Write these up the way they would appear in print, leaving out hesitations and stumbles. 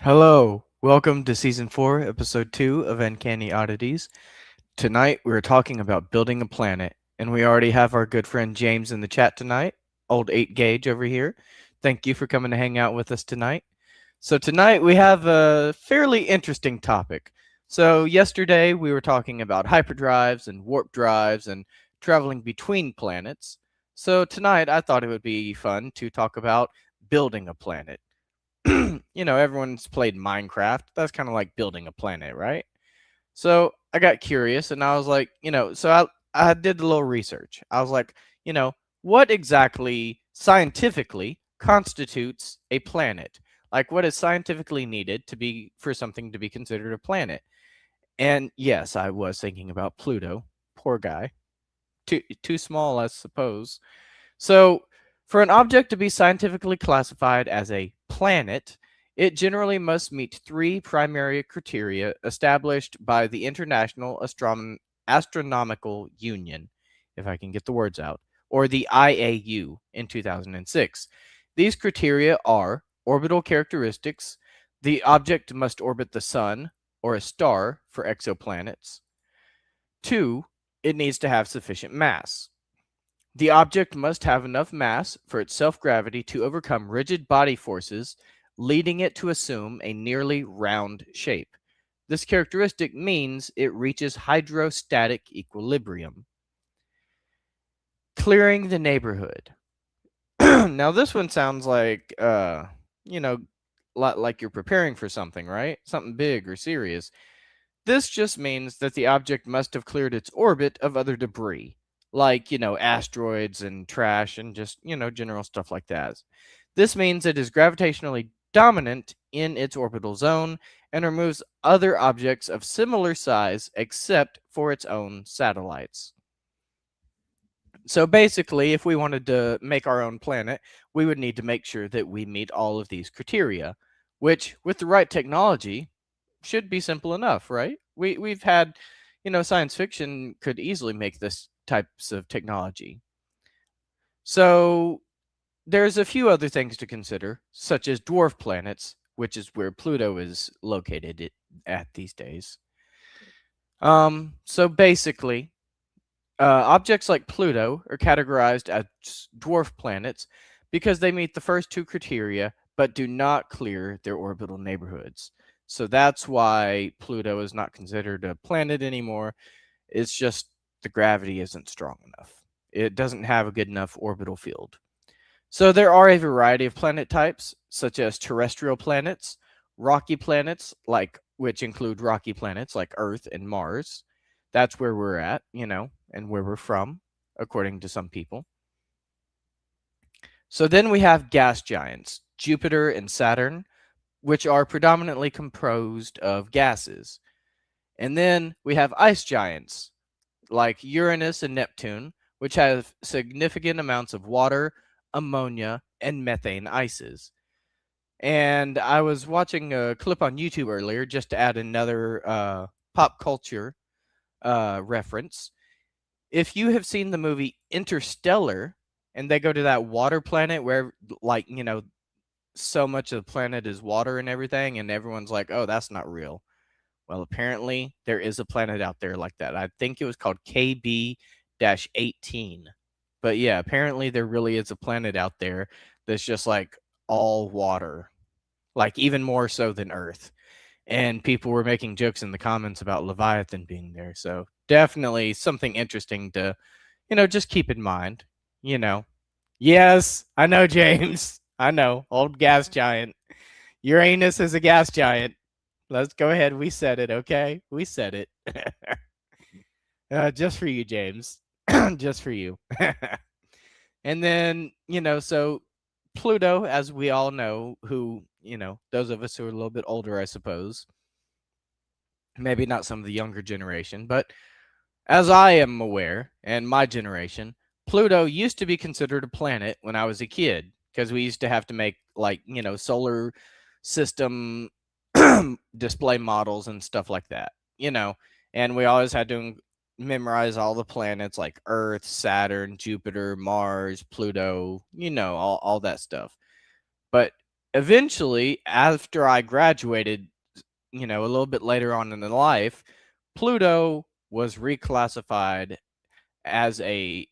Hello, welcome to Season 4, Episode 2 of Uncanny Oddities. Tonight we're talking about building a planet, and we already have our good friend James in the chat tonight, old 8 Gauge over here. Thank you for coming to hang out with us tonight. So, tonight we have a fairly interesting topic. So, yesterday we were talking about hyperdrives and warp drives and traveling between planets. So, tonight I thought it would be fun to talk about building a planet. Everyone's played Minecraft. That's kind of like building a planet, right? So I got curious and I was like, I did a little research. I was like, you know, what exactly scientifically constitutes a planet? Like what is scientifically needed to be for something to be considered a planet? And yes, I was thinking about Pluto. Poor guy. Too small, I suppose. So, for an object to be scientifically classified as a planet, it generally must meet three primary criteria established by the International Astronomical Union, if I can get the words out, or the IAU in 2006. These criteria are orbital characteristics, the object must orbit the sun or a star for exoplanets. Two, it needs to have sufficient mass. The object must have enough mass for its self-gravity to overcome rigid body forces, leading it to assume a nearly round shape. This characteristic means it reaches hydrostatic equilibrium. Clearing the neighborhood. Now this one sounds like you know, like you're preparing for something, right? Something big or serious. This just means that the object must have cleared its orbit of other debris, like, asteroids and trash and just, general stuff like that. This means it is gravitationally dominant in its orbital zone and removes other objects of similar size except for its own satellites. So basically, if we wanted to make our own planet, we would need to make sure that we meet all of these criteria, which, with the right technology, should be simple enough, right? We've had, science fiction could easily make this types of technology. So there's a few other things to consider, such as dwarf planets, which is where Pluto is located at these days. So basically, objects like Pluto are categorized as dwarf planets because they meet the first two criteria but do not clear their orbital neighborhoods. So that's why Pluto is not considered a planet anymore. It's just the gravity isn't strong enough. It doesn't have a good enough orbital field. So there are a variety of planet types, such as terrestrial planets, rocky planets, like which include rocky planets like Earth and Mars. That's where we're at, and where we're from, according to some people. So then we have gas giants, Jupiter and Saturn, which are predominantly composed of gases. And then we have ice giants, like Uranus and Neptune, which have significant amounts of water, ammonia, and methane ices. And I was watching a clip on YouTube earlier just to add another pop culture reference. If you have seen the movie Interstellar and they go to that water planet where, like, so much of the planet is water and everything, and everyone's like, oh, that's not real. Well, apparently there is a planet out there like that. I think it was called KB 18. But yeah, apparently there really is a planet out there that's just like all water, like even more so than Earth. And people were making jokes in the comments about Leviathan being there. So definitely something interesting to, just keep in mind. You know, yes, I know, James. I know, old gas giant. Uranus is a gas giant. Let's go ahead. We said it, okay? We said it. Just for you, James. Just for you. And then, so Pluto, as we all know, who, those of us who are a little bit older, I suppose, maybe not some of the younger generation, but as I am aware, and my generation, Pluto used to be considered a planet when I was a kid because we used to have to make, like, solar system display models and stuff like that, and we always had to memorize all the planets like Earth, Saturn, Jupiter, Mars, Pluto, all that stuff. But Eventually, after I graduated, a little bit later on in life, Pluto was reclassified as a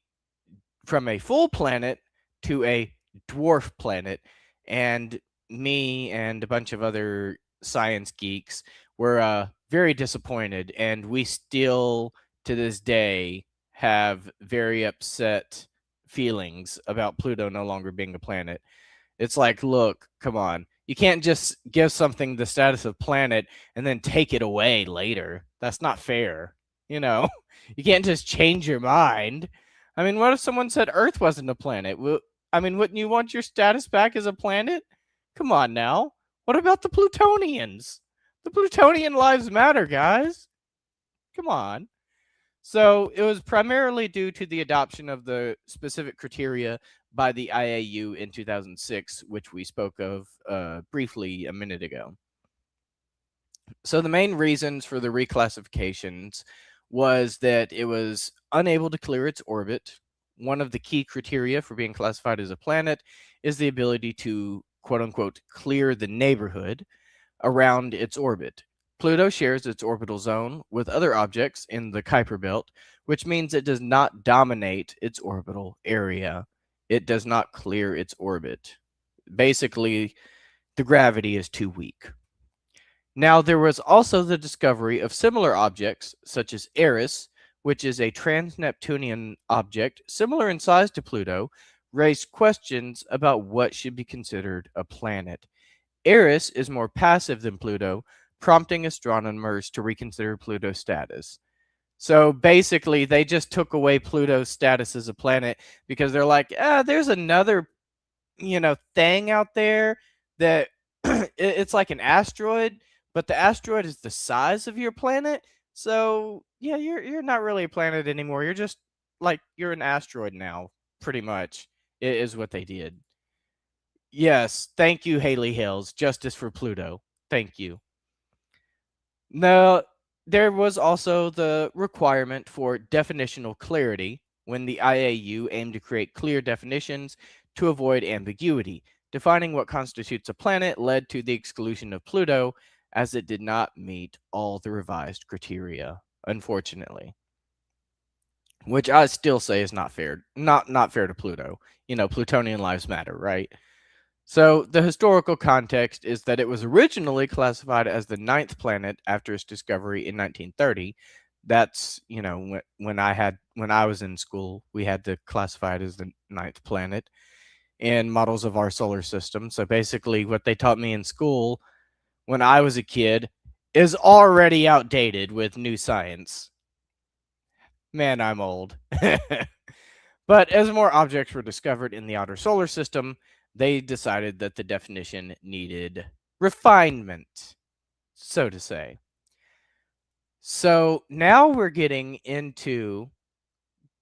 from a full planet to a dwarf planet, and me and a bunch of other science geeks were very disappointed, and we still to this day have very upset feelings about Pluto no longer being a planet. It's like, look, come on. You can't just give something the status of planet and then take it away later. That's not fair. You know, you can't just change your mind. I mean, what if someone said Earth wasn't a planet? I mean, wouldn't you want your status back as a planet? Come on now. What about the Plutonians? The Plutonian lives matter, guys. Come on. So it was primarily due to the adoption of the specific criteria by the IAU in 2006, which we spoke of briefly a minute ago. So the main reasons for the reclassifications was that it was unable to clear its orbit. One of the key criteria for being classified as a planet is the ability to, quote unquote, clear the neighborhood around its orbit. Pluto shares its orbital zone with other objects in the Kuiper belt, which means it does not dominate its orbital area. It does not clear its orbit. Basically, the gravity is too weak. Now, there was also the discovery of similar objects, such as Eris, which is a trans-Neptunian object similar in size to Pluto, raised questions about what should be considered a planet. Eris is more passive than Pluto, prompting astronomers to reconsider Pluto's status. So basically, they just took away Pluto's status as a planet because they're like, there's another, thing out there that it's like an asteroid, but the asteroid is the size of your planet. So yeah, you're not really a planet anymore. You're just like you're an asteroid now, pretty much. It is what they did. Yes, thank you, Haley Hills. Justice for Pluto. Thank you. Now, there was also the requirement for definitional clarity when the IAU aimed to create clear definitions to avoid ambiguity. Defining what constitutes a planet led to the exclusion of Pluto as it did not meet all the revised criteria, unfortunately. Which I still say is not fair. Not fair to Pluto. Plutonian lives matter, right? So, the historical context is that it was originally classified as the ninth planet after its discovery in 1930. That's, when I was in school, we had to classify it as the ninth planet in models of our solar system. So, basically, what they taught me in school when I was a kid is already outdated with new science. Man, I'm old. But as more objects were discovered in the outer solar system, they decided that the definition needed refinement, so to say. So now we're getting into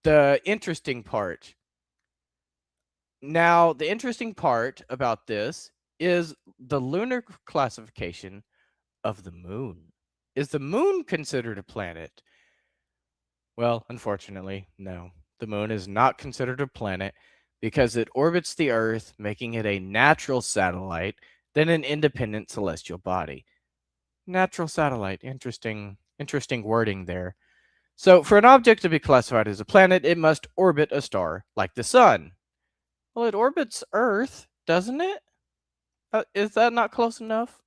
the interesting part. Now, the interesting part about this is the lunar classification of the moon. Is the moon considered a planet? Well, unfortunately, no. The moon is not considered a planet because it orbits the Earth, making it a natural satellite than an independent celestial body. Natural satellite. Interesting wording there. So, for an object to be classified as a planet, it must orbit a star like the sun. Well, it orbits Earth, doesn't it? Is that not close enough?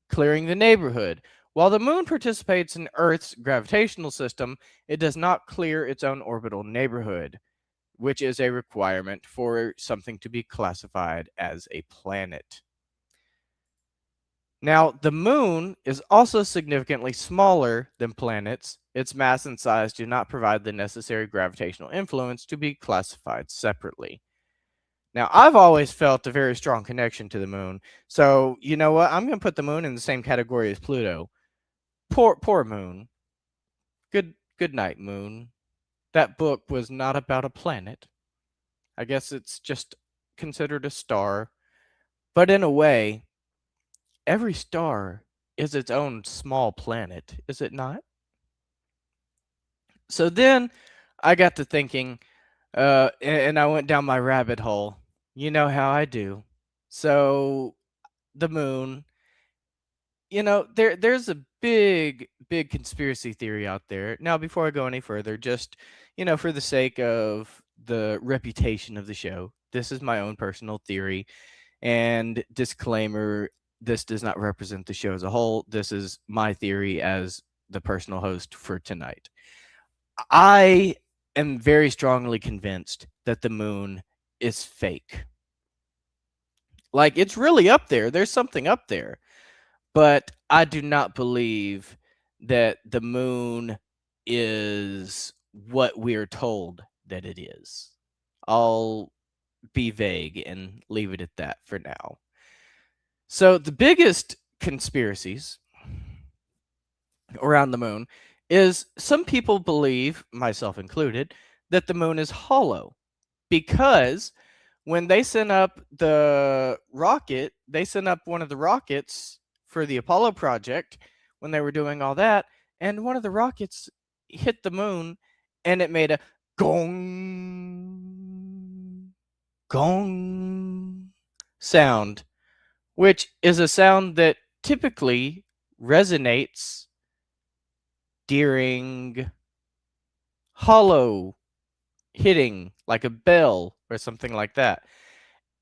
Clearing the neighborhood. While the moon participates in Earth's gravitational system, it does not clear its own orbital neighborhood, which is a requirement for something to be classified as a planet. Now, the moon is also significantly smaller than planets. Its mass and size do not provide the necessary gravitational influence to be classified separately. Now, I've always felt a very strong connection to the moon. So, you know what? I'm going to put the moon in the same category as Pluto. Poor moon. Good night, moon. That book was not about a planet. I guess it's just considered a star. But in a way, every star is its own small planet, is it not? So then I got to thinking, and I went down my rabbit hole. You know how I do. So the moon, there's a big conspiracy theory out there. Now, before I go any further, just, for the sake of the reputation of the show, this is my own personal theory. And disclaimer, this does not represent the show as a whole. This is my theory as the personal host for tonight. I am very strongly convinced that the moon is fake. Like, it's really up there. There's something up there. But I do not believe that the moon is what we're told that it is. I'll be vague and leave it at that for now. So, the biggest conspiracies around the moon is some people believe, myself included, that the moon is hollow because when they sent up the rocket, they sent up one of the rockets for the Apollo project when they were doing all that, and one of the rockets hit the moon and it made a gong, gong sound, which is a sound that typically resonates during hollow hitting, like a bell or something like that.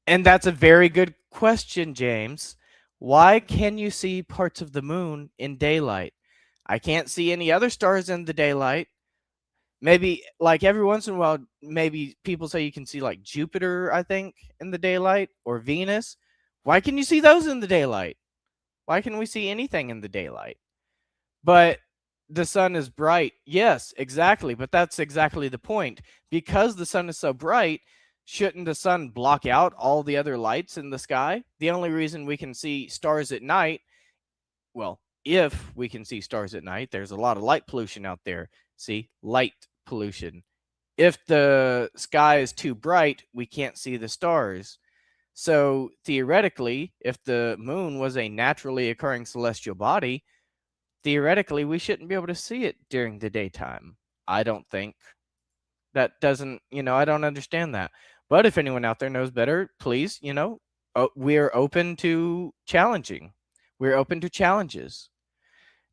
And that's a very good question, James. Why can you see parts of the moon in daylight? I can't see any other stars in the daylight. Maybe, like, every once in a while, maybe people say you can see, like, Jupiter, I think, in the daylight, or Venus. Why can you see those in the daylight? Why can we see anything in the daylight? But the sun is bright. Yes, exactly. But that's exactly the point. Because the sun is so bright, shouldn't the sun block out all the other lights in the sky? The only reason we can see stars at night, well, if we can see stars at night, there's a lot of light pollution out there. See, light pollution. If the sky is too bright, we can't see the stars. So theoretically, if the moon was a naturally occurring celestial body, theoretically, we shouldn't be able to see it during the daytime. I don't think. That doesn't, I don't understand that. But if anyone out there knows better, please, we're open to challenging. We're open to challenges.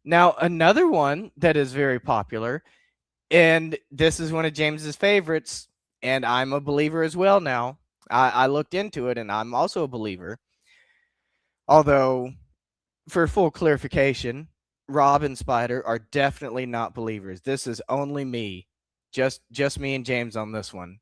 Now, another one that is very popular, and this is one of James's favorites, and I'm a believer as well now. I looked into it, and I'm also a believer. Although, for full clarification, Rob and Spider are definitely not believers. This is only me. Just me and James on this one.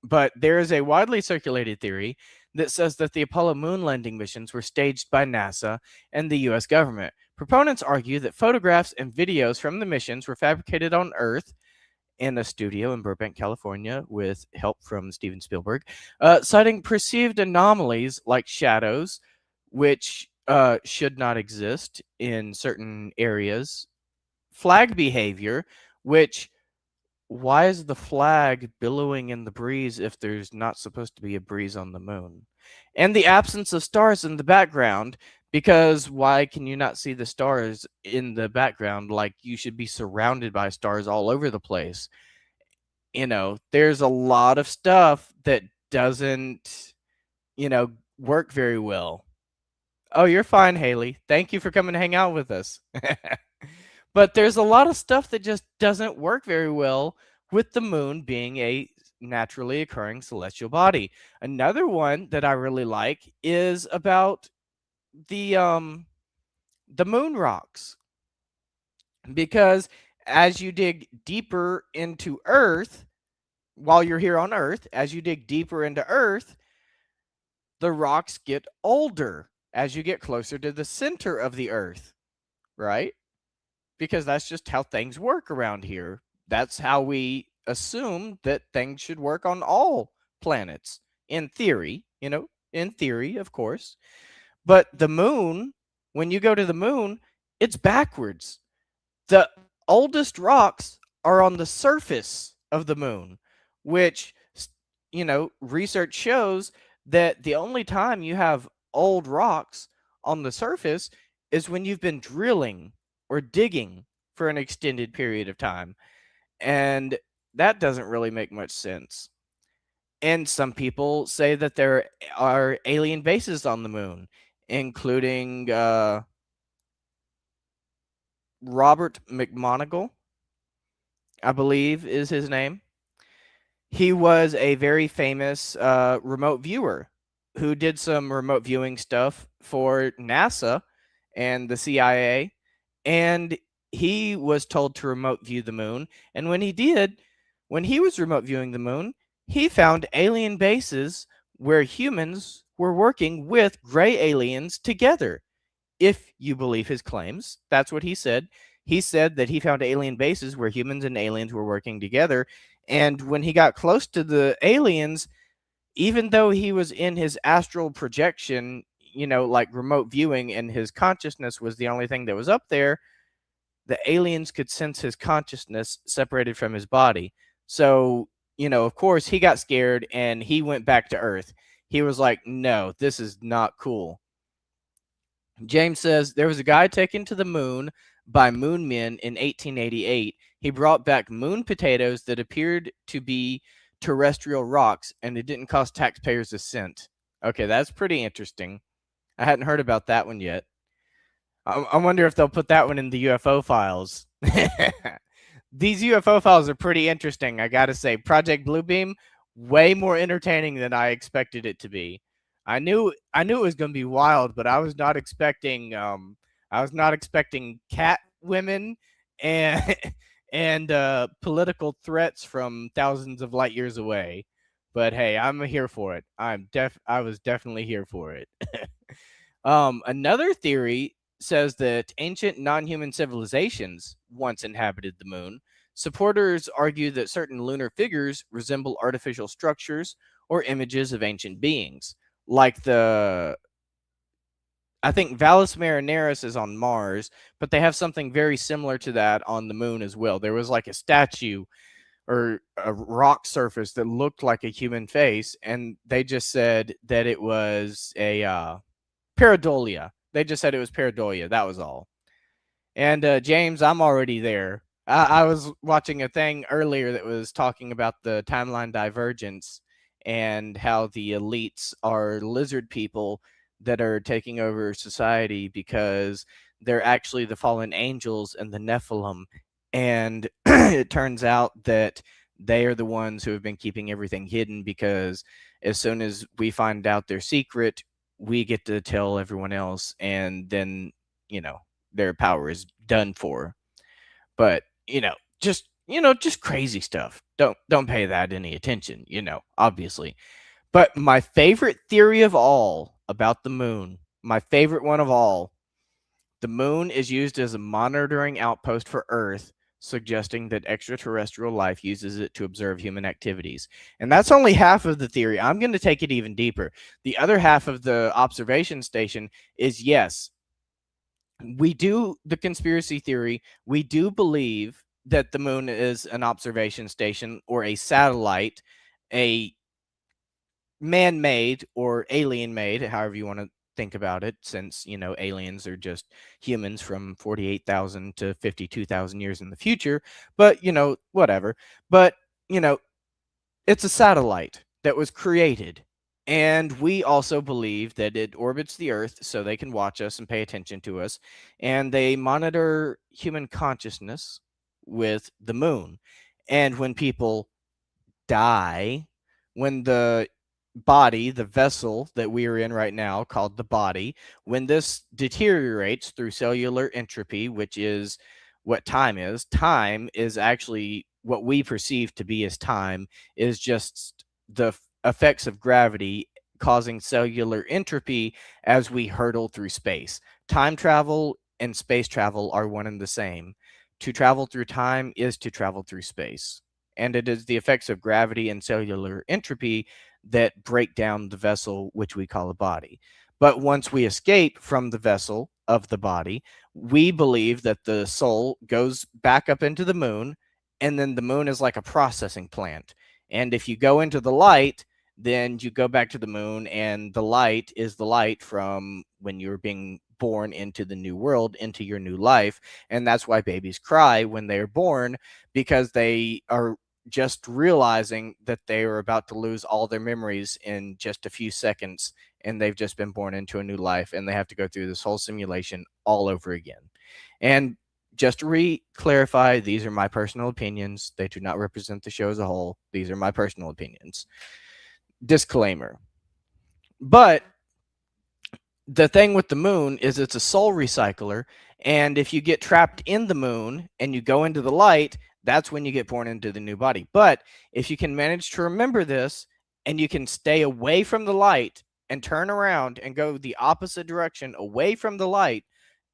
But there is a widely circulated theory that says that the Apollo moon landing missions were staged by NASA and the US government. Proponents argue that photographs and videos from the missions were fabricated on Earth in a studio in Burbank, California, with help from Steven Spielberg, citing perceived anomalies like shadows, which should not exist in certain areas, flag behavior, which, why is the flag billowing in the breeze if there's not supposed to be a breeze on the moon? And the absence of stars in the background, because why can you not see the stars in the background? Like, you should be surrounded by stars all over the place. There's a lot of stuff that doesn't, work very well. Oh, you're fine, Haley. Thank you for coming to hang out with us. But there's a lot of stuff that just doesn't work very well with the moon being a naturally occurring celestial body. Another one that I really like is about the moon rocks. Because as you dig deeper into Earth, while you're here on Earth, as you dig deeper into Earth, the rocks get older as you get closer to the center of the Earth, right? Because that's just how things work around here. That's how we assume that things should work on all planets, in theory, in theory, of course. But the moon, when you go to the moon, it's backwards. The oldest rocks are on the surface of the moon, which, research shows that the only time you have old rocks on the surface is when you've been drilling or digging for an extended period of time. And that doesn't really make much sense. And some people say that there are alien bases on the moon. including Robert McMonigal, I believe is his name. He was a very famous remote viewer who did some remote viewing stuff for NASA and the CIA. And he was told to remote view the moon. And when he did, when he was remote viewing the moon, he found alien bases where humans were working with gray aliens together. If you believe his claims, that's what he said. He said that he found alien bases where humans and aliens were working together. And when he got close to the aliens, even though he was in his astral projection, like remote viewing, and his consciousness was the only thing that was up there, the aliens could sense his consciousness separated from his body. So, of course, he got scared and he went back to Earth. He was like, no, this is not cool. James says there was a guy taken to the moon by moon men in 1888. He brought back moon potatoes that appeared to be terrestrial rocks, and it didn't cost taxpayers a cent. Okay, that's pretty interesting. I hadn't heard about that one yet. I wonder if they'll put that one in the UFO files. These UFO files are pretty interesting, I gotta say. Project Bluebeam, way more entertaining than I expected it to be. I knew it was gonna be wild, but I was not expecting cat women and and political threats from thousands of light years away. But hey, I'm here for it. I was definitely here for it. Another theory says that ancient non-human civilizations once inhabited the moon. Supporters argue that certain lunar figures resemble artificial structures or images of ancient beings, like I think Valles Marineris is on Mars, but they have something very similar to that on the moon as well. There was like a statue or a rock surface that looked like a human face, and they just said that it was a pareidolia. They just said it was pareidolia. That was all. And James, I'm already there. I was watching a thing earlier that was talking about the timeline divergence and how the elites are lizard people that are taking over society because they're actually the fallen angels and the Nephilim. And it turns out that they are the ones who have been keeping everything hidden because as soon as we find out their secret, we get to tell everyone else, and then, their power is done for. But, just crazy stuff. Don't pay that any attention, obviously. But my favorite theory of all about the moon, my favorite one of all, the moon is used as a monitoring outpost for Earth, suggesting that extraterrestrial life uses it to observe human activities. And that's only half of the theory. I'm going to take it even deeper. The other half of the observation station is yes, we do the conspiracy theory. We do believe that the moon is an observation station or a satellite, a man made or alien made, however you want to think about it, since, aliens are just humans from 48,000 to 52,000 years in the future. But, whatever. But, you know, it's a satellite that was created. And we also believe that it orbits the Earth so they can watch us and pay attention to us. And they monitor human consciousness with the moon. And when people die, when the body, the vessel that we are in right now, called the body, when this deteriorates through cellular entropy, which is what time is actually what we perceive to be as time, is just the effects of gravity causing cellular entropy as we hurtle through space. Time travel and space travel are one and the same. To travel through time is to travel through space. And it is the effects of gravity and cellular entropy that break down the vessel, which we call a body. But once we escape from the vessel of the body, we believe that the soul goes back up into the moon, and then the moon is like a processing plant. And if you go into the light, then you go back to the moon, and the light is the light from when you're being born into the new world, into your new life. And that's why babies cry when they're born, because they are just realizing that they are about to lose all their memories in just a few seconds, and they've just been born into a new life, and they have to go through this whole simulation all over again. And just to clarify, these are my personal opinions. They do not represent the show as a whole. These are my personal opinions. Disclaimer. But the thing with the moon is it's a soul recycler, and if you get trapped in the moon and you go into the light, that's when you get born into the new body. But if you can manage to remember this and you can stay away from the light and turn around and go the opposite direction away from the light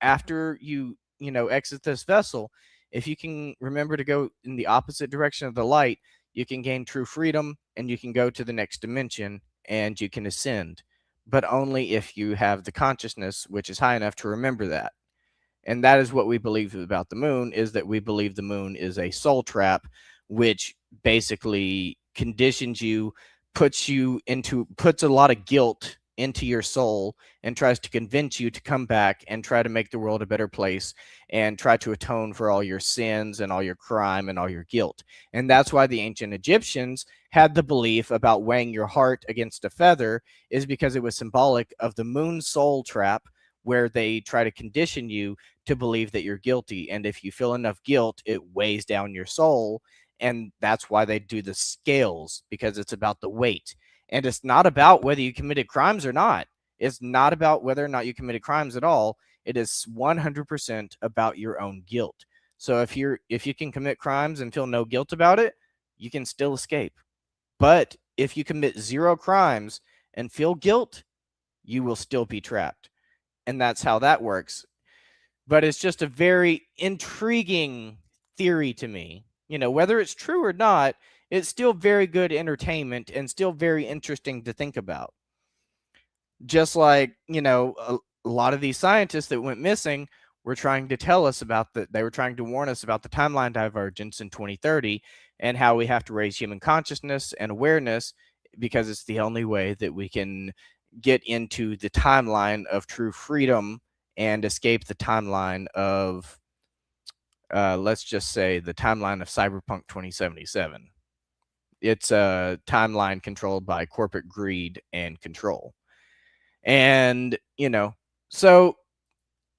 after you exit this vessel, if you can remember to go in the opposite direction of the light, you can gain true freedom and you can go to the next dimension and you can ascend, but only if you have the consciousness which is high enough to remember that. And that is what we believe about the moon, is that we believe the moon is a soul trap, which basically conditions you, puts a lot of guilt into your soul and tries to convince you to come back and try to make the world a better place and try to atone for all your sins and all your crime and all your guilt. And that's why the ancient Egyptians had the belief about weighing your heart against a feather, is because it was symbolic of the moon soul trap, where they try to condition you to believe that you're guilty. And if you feel enough guilt, it weighs down your soul. And that's why they do the scales, because it's about the weight. And it's not about whether you committed crimes or not. It's not about whether or not you committed crimes at all. It is 100% about your own guilt. So if you can commit crimes and feel no guilt about it, you can still escape. But if you commit 0 crimes and feel guilt, you will still be trapped. And that's how that works. But it's just a very intriguing theory to me. Whether it's true or not, it's still very good entertainment and still very interesting to think about. Just like, a lot of these scientists that went missing were trying to tell us about they were trying to warn us about the timeline divergence in 2030 and how we have to raise human consciousness and awareness, because it's the only way that we can get into the timeline of true freedom and escape the timeline of, let's just say, the timeline of Cyberpunk 2077. It's a timeline controlled by corporate greed and control. And, so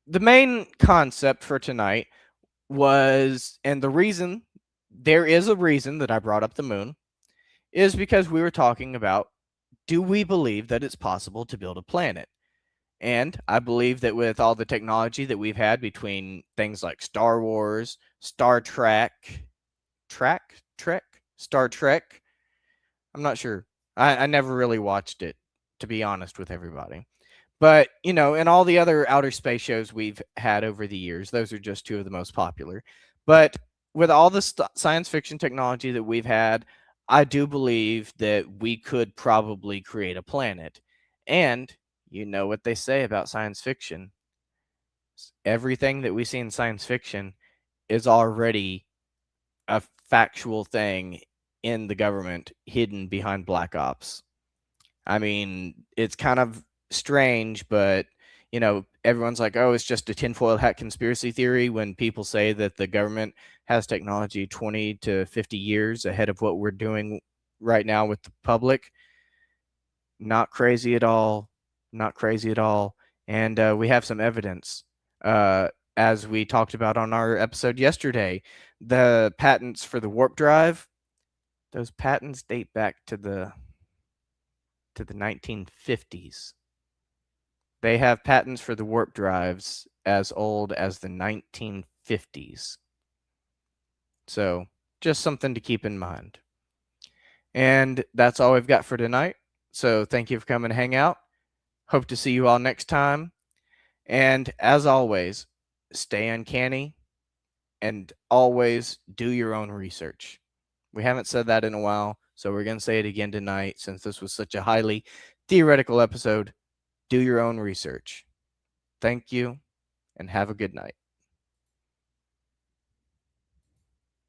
the main concept for tonight was, and there is a reason that I brought up the moon, is because we were talking about, do we believe that it's possible to build a planet? And I believe that with all the technology that we've had between things like Star Wars, Star Trek, Star Trek, I'm not sure. I never really watched it, to be honest with everybody. But, and all the other outer space shows we've had over the years, those are just 2 of the most popular. But with all the science fiction technology that we've had, I do believe that we could probably create a planet. And you know what they say about science fiction. Everything that we see in science fiction is already a factual thing in the government, hidden behind black ops. I mean, it's kind of strange, but everyone's like, oh, it's just a tinfoil hat conspiracy theory, when people say that the government has technology 20 to 50 years ahead of what we're doing right now with the public. Not crazy at all. Not crazy at all. And we have some evidence. As we talked about on our episode yesterday, the patents for the warp drive, those patents date back to the 1950s. They have patents for the warp drives as old as the 1950s. So just something to keep in mind. And that's all we've got for tonight. So thank you for coming to hang out. Hope to see you all next time. And as always, stay uncanny and always do your own research. We haven't said that in a while, so we're going to say it again tonight, since this was such a highly theoretical episode. Do your own research. Thank you, and have a good night.